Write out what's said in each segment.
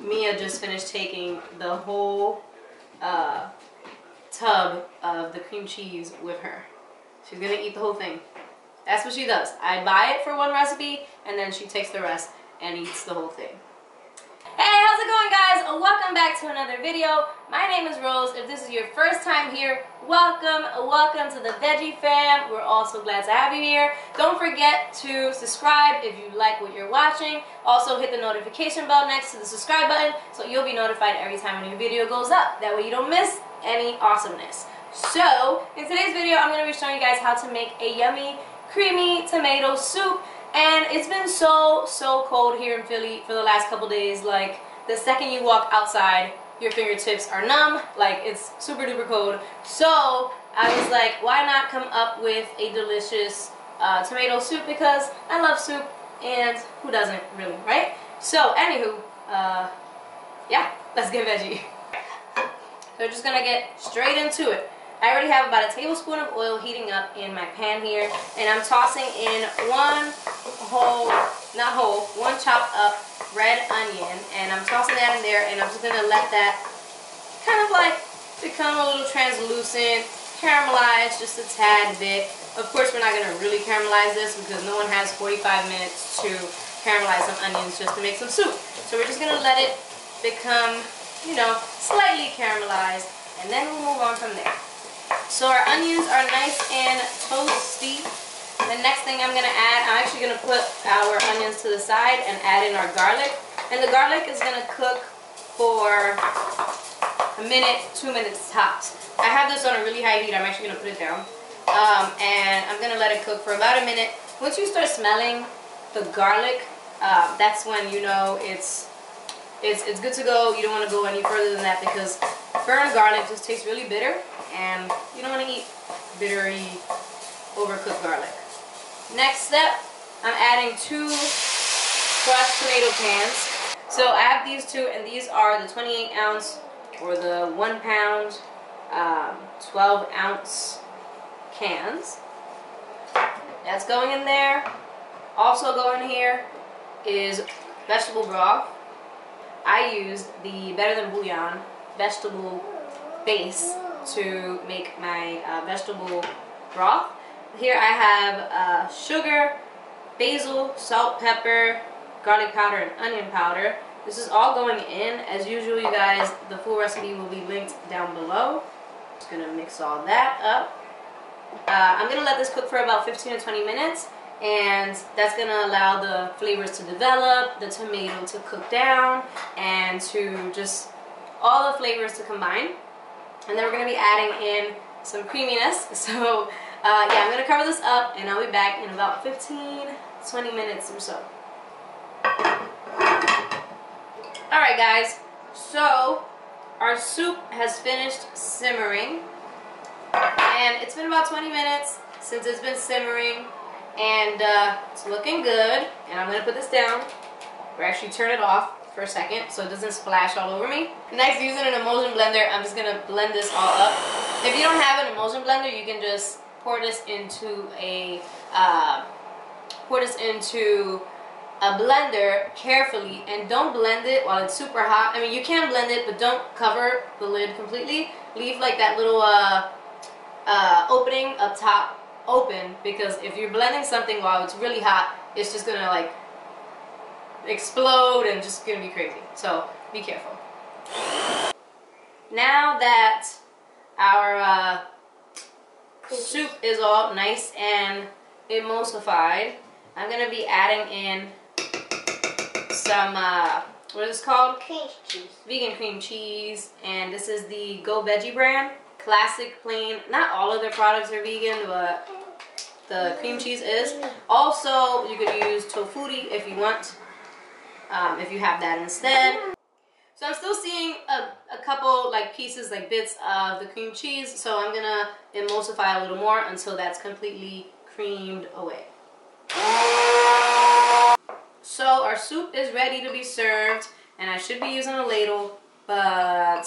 Mia just finished taking the whole tub of the cream cheese with her. She's gonna eat the whole thing. That's what she does. I buy it for one recipe and then she takes the rest and eats the whole thing. Hey, how's it going, guys? Welcome back to another video. My name is Rose. If this is your first time here, welcome to the Veggie Fam. We're all so glad to have you here. Don't forget to subscribe if you like what you're watching. Also hit the notification bell next to the subscribe button so you'll be notified every time a new video goes up. That way you don't miss any awesomeness. So, in today's video, I'm going to be showing you guys how to make a yummy, creamy tomato soup. And it's been so cold here in Philly for the last couple days. Like, the second you walk outside, your fingertips are numb. Like, it's super duper cold. So I was like, why not come up with a delicious tomato soup, because I love soup and who doesn't really, right? So anywho, yeah, let's get veggie. So we're just gonna get straight into it. I already have about a tablespoon of oil heating up in my pan here, and I'm tossing in one chopped up red onion, and I'm tossing that in there, and I'm just gonna let that kind of like become a little translucent, caramelize just a tad bit. Of course, we're not gonna really caramelize this because no one has 45 minutes to caramelize some onions just to make some soup. So we're just gonna let it become, you know, slightly caramelized, and then we'll move on from there. So our onions are nice and toasty. The next thing I'm going to add, I'm actually going to put our onions to the side and add in our garlic. And the garlic is going to cook for a minute, 2 minutes tops. I have this on a really high heat. I'm actually going to put it down. And I'm going to let it cook for about a minute. Once you start smelling the garlic, that's when you know it's good to go. You don't want to go any further than that because burnt garlic just tastes really bitter, and you don't want to eat bittery, overcooked garlic. Next step, I'm adding 2 crushed tomato cans. So I have these two, and these are the 28 ounce or the 1 pound 12 ounce cans. That's going in there. Also going here is vegetable broth. I used the Better Than Bouillon vegetable base to make my vegetable broth. Here I have sugar, basil, salt, pepper, garlic powder, and onion powder. This is all going in. As usual, you guys, the full recipe will be linked down below. Just gonna mix all that up. I'm gonna let this cook for about 15 to 20 minutes, and that's gonna allow the flavors to develop, the tomato to cook down, and to just all the flavors to combine. And then we're going to be adding in some creaminess. So yeah, I'm going to cover this up, and I'll be back in about 15-20 minutes or so. Alright guys, so our soup has finished simmering, and it's been about 20 minutes since it's been simmering, and it's looking good. And I'm going to put this down, or actually turn it off for a second so it doesn't splash all over me. Next, using an emulsion blender, I'm just gonna blend this all up. If you don't have an emulsion blender, you can just pour this into a blender carefully, and don't blend it while it's super hot. I mean, you can blend it, but don't cover the lid completely. Leave like that little opening up top open, because if you're blending something while it's really hot, it's just gonna like explode and just gonna be crazy. So be careful. Now that our soup is all nice and emulsified, I'm gonna be adding in some what is this called? Cream cheese. Vegan cream cheese. And this is the Go Veggie brand. Classic plain. Not all of their products are vegan, but the cream cheese is. Also, you could use tofu if you want. If you have that instead. So I'm still seeing a couple like pieces, like bits of the cream cheese, so I'm gonna emulsify a little more until that's completely creamed away. So our soup is ready to be served, and I should be using a ladle, but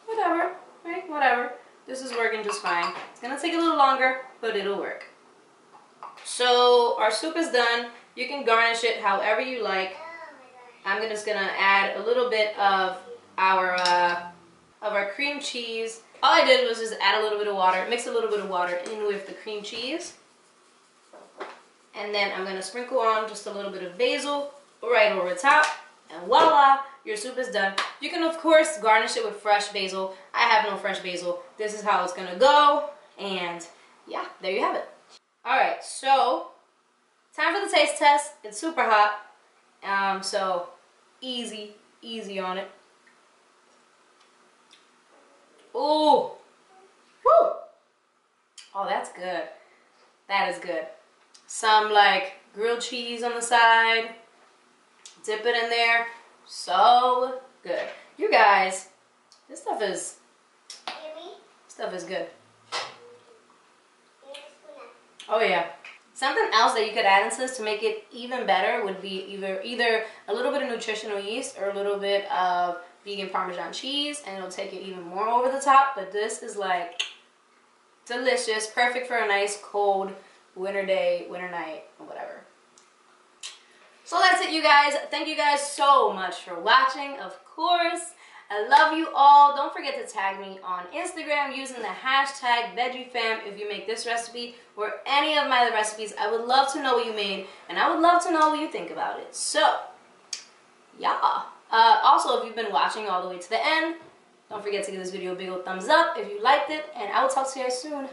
whatever, right? Whatever. This is working just fine. It's gonna take a little longer, but it'll work. So our soup is done. You can garnish it however you like. I'm just gonna add a little bit of our cream cheese. All I did was just add a little bit of water, mix a little bit of water in with the cream cheese. And then I'm gonna sprinkle on just a little bit of basil right over the top. And voila, your soup is done. You can, of course, garnish it with fresh basil. I have no fresh basil. This is how it's gonna go. And yeah, there you have it. All right, so time for the taste test. It's super hot. So easy on it. Ooh, woo! Oh, that's good. That is good. Some like grilled cheese on the side. Dip it in there. So good. You guys, this stuff is good. Oh yeah. Something else that you could add into this to make it even better would be either a little bit of nutritional yeast or a little bit of vegan Parmesan cheese, and it'll take it even more over the top. But this is like delicious, perfect for a nice cold winter day, winter night, or whatever. So that's it, you guys. Thank you guys so much for watching. Of course, I love you all. Don't forget to tag me on Instagram using the hashtag Veggie Fam if you make this recipe or any of my other recipes. I would love to know what you made, and I would love to know what you think about it. So, yeah. Also, if you've been watching all the way to the end, don't forget to give this video a big old thumbs up if you liked it, and I will talk to you guys soon.